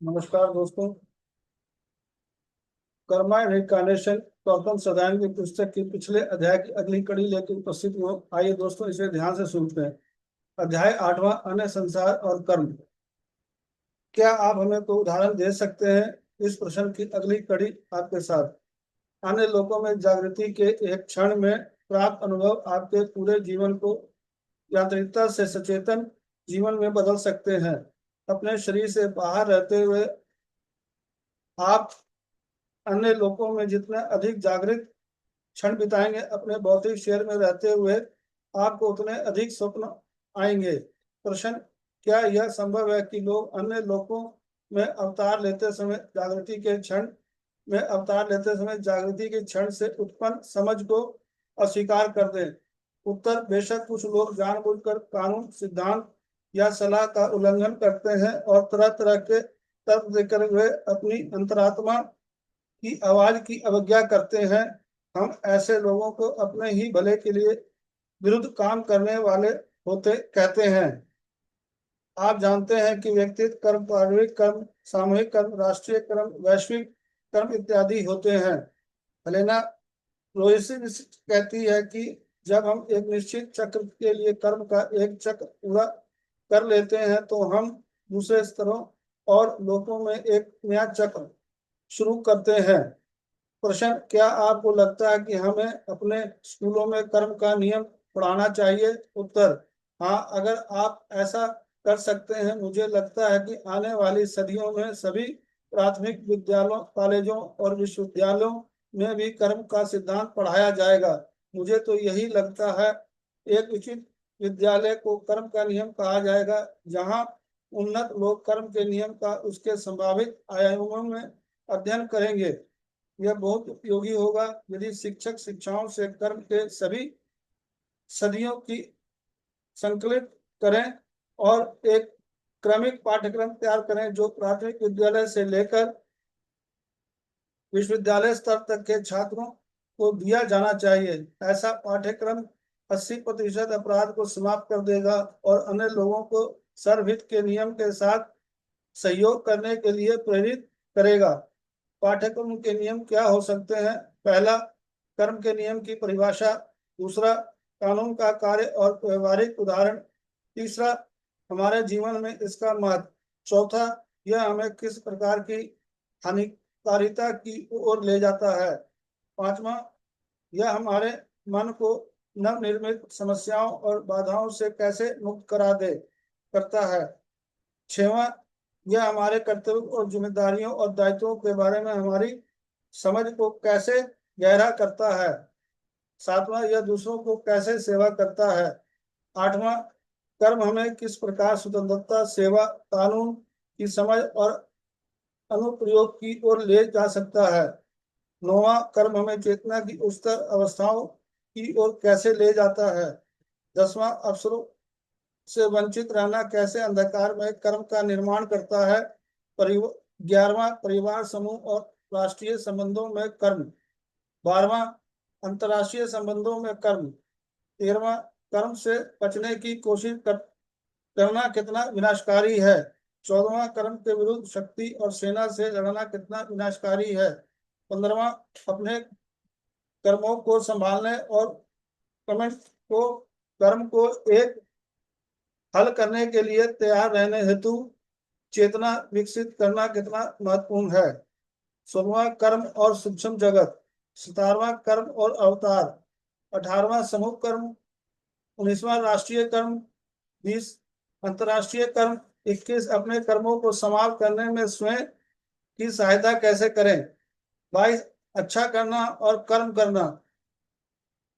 नमस्कार दोस्तों। कर्मा रिकार्नेशन गौतम सदायन की पुस्तक की पिछले अध्याय की अगली कड़ी लेकर उपस्थित हो। आइए दोस्तों, इसे ध्यान से सुनते हैं। अध्याय 8वां, अन्य संसार और कर्म। क्या आप हमें कोई उदाहरण दे सकते हैं? इस प्रश्न की अगली कड़ी आपके साथ। अन्य लोगों में जागृति के एक क्षण में प्राप्त अनुभव आपके पूरे जीवन को यांत्रिकता से सचेतन जीवन में बदल सकते हैं। अपने शरीर से बाहर रहते हुए आप अन्य लोगों में जितना अधिक जागृत क्षण बिताएंगे, अपने भौतिक शहर में रहते हुए आपको उतने अधिक स्वप्न आएंगे। प्रश्न: क्या यह संभव है कि लोग अन्य लोगों में अवतार लेते समय जागृति के क्षण से उत्पन्न समझ को अस्वीकार कर दें? उत्तर: बेशक कुछ लोग जानबूझकर कानून, सिद्धांत या सलाह का उल्लंघन करते हैं और तरह तरह के तर्क देकर वे अपनी अंतरात्मा की आवाज की अवज्ञा करते हैं। हम ऐसे लोगों को अपने ही भले के लिए विरुद्ध काम करने वाले होते कहते हैं। आप जानते हैं कि व्यक्तिगत कर्म, पारिवारिक कर्म, सामूहिक कर्म, राष्ट्रीय कर्म, वैश्विक कर्म इत्यादि होते हैं। हेलेना रोइसी कहती है कि जब हम एक निश्चित चक्र के लिए कर्म का एक चक्र पूरा कर लेते हैं तो हम दूसरे स्तरों और लोगों में एक नया चक्र शुरू करते हैं। प्रश्न: क्या आपको लगता है कि हमें अपने स्कूलों में कर्म का नियम पढ़ाना चाहिए? उत्तर: हाँ, अगर आप ऐसा कर सकते हैं। मुझे लगता है कि आने वाली सदियों में सभी प्राथमिक विद्यालयों, कॉलेजों और विश्वविद्यालयों में भी कर्म का सिद्धांत पढ़ाया जाएगा। मुझे तो यही लगता है। एक उचित विद्यालय को कर्म का नियम कहा जाएगा, जहाँ उन्नत लोग कर्म के नियम का उसके संभावित आयामों में अध्ययन करेंगे। यह बहुत उपयोगी होगा यदि शिक्षक शिक्षाओं से कर्म के सभी सदियों की संकलित करें और एक क्रमिक पाठ्यक्रम तैयार करें जो प्राथमिक विद्यालय से लेकर विश्वविद्यालय स्तर तक के छात्रों को दिया जाना चाहिए। ऐसा पाठ्यक्रम 80% अपराध को समाप्त कर देगा और अन्य लोगों को सर्वहित के नियम के साथ सहयोग करने के लिए प्रेरित करेगा। पाठ्यक्रम के नियम क्या हो सकते हैं? पहला, कर्म के नियम की परिभाषा। दूसरा, कानून का कार्य और व्यवहारिक उदाहरण। तीसरा, हमारे जीवन में इसका महत्व। चौथा, यह हमें किस प्रकार की हानिकारिता की ओर ले जाता है। पांचवा, यह हमारे मन को नवनिर्मित समस्याओं और बाधाओं से कैसे मुक्त करता है। छठवां, यह हमारे कर्तव्य और जिम्मेदारियों और दायित्वों के बारे में हमारी समझ को कैसे गहरा करता है। सातवां, यह दूसरों को कैसे सेवा करता है। आठवां, कर्म हमें किस प्रकार स्वतंत्रता, सेवा, कानून की समझ और अनुप्रयोग की ओर ले जा सकता है। नौवां, कर्म हमें चेतना की उच्चतर अवस्थाओं की ओर कैसे ले जाता है। 10वां, अवसरों से वंचित रहना कैसे अंधकार में कर्म का निर्माण करता है। 11वां, परिवार, समूह और राष्ट्रीय संबंधों में कर्म। 12वां, अंतर्राष्ट्रीय संबंधों में कर्म। 13वां, कर्म से बचने की करना कितना विनाशकारी है। 14वां, कर्म के विरुद्ध शक्ति और सेना से लड़ना कितना विनाशकारी है। 15वां, अपने कर्मों को संभालने और कर्म को एक हल करने के लिए तैयार रहने हेतु चेतना विकसित करना कितना महत्वपूर्ण है। 16वां, कर्म और सूक्ष्म जगत। 17वां, कर्म और अवतार। 18वां, समूह कर्म। 19वां, राष्ट्रीय कर्म। 20, अंतर्राष्ट्रीय कर्म। 21, अपने कर्मों को समाप्त करने में स्वयं की सहायता कैसे करें। 22, अच्छा करना और कर्म करना।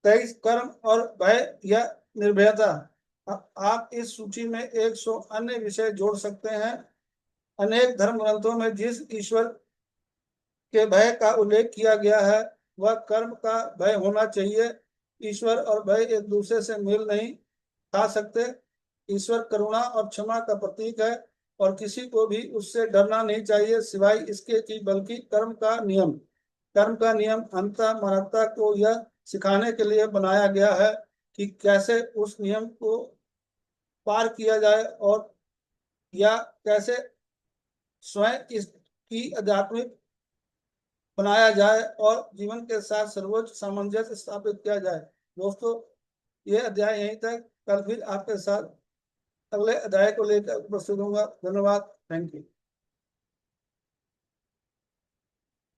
23, कर्म और भय या निर्भयता। आप इस सूची में 100 अन्य विषय जोड़ सकते हैं। अनेक धर्म ग्रंथों में जिस ईश्वर के भय का उल्लेख किया गया है वह कर्म का भय होना चाहिए। ईश्वर और भय एक दूसरे से मेल नहीं खा सकते। ईश्वर करुणा और क्षमा का प्रतीक है और किसी को भी उससे डरना नहीं चाहिए सिवाय इसके कि बल्कि कर्म का नियम अंततः मानवता को यह सिखाने के लिए बनाया गया है कि कैसे उस नियम को पार किया जाए और या कैसे स्वयं की आध्यात्मिक बनाया जाए और जीवन के साथ सर्वोच्च सामंजस्य स्थापित किया जाए। दोस्तों, ये अध्याय यहीं तक। कल फिर आपके साथ अगले अध्याय को लेकर उपस्थित होगा। धन्यवाद। Thank you.